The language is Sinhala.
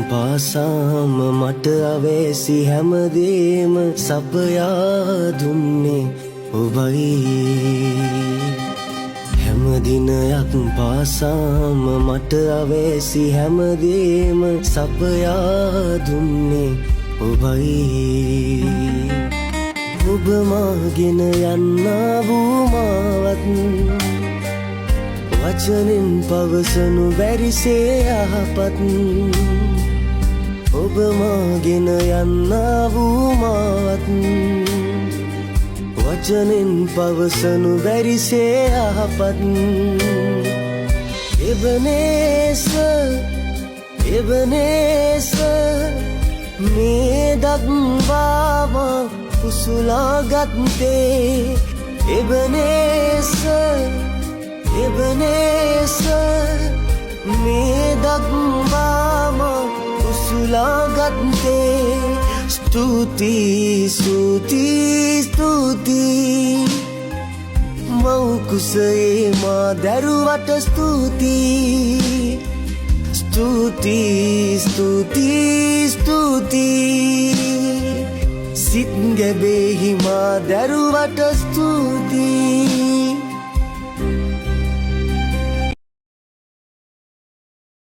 පාසාම මට අවැසි හැමදේම සපයා දුන්නේ ඔබයි. හැම දිනයක් පාසාම මට අවැසි හැමදේම සපයා දුන්නේ ඔබයි. ඔබ මාගෙන යන්නා වූ මාවත් වචනෙන් පවසනු බැරිසේ යහපත්. ඔබ මාගෙන යන්නා වූ මාවත් වචනෙන් පවසනු බැරිසේ යහපත්. එබනේස මේ දක්වාම උසුලාගත්තේ. එබනේස මේ දක්වාම උසුලාගත්තේ. ස්තුතියි මව් කුසේ මා දැරුවට ස්තුතියි. ස්තුතියි සිත් ගැබෙහි මා දැරුවට ස්තුතියි.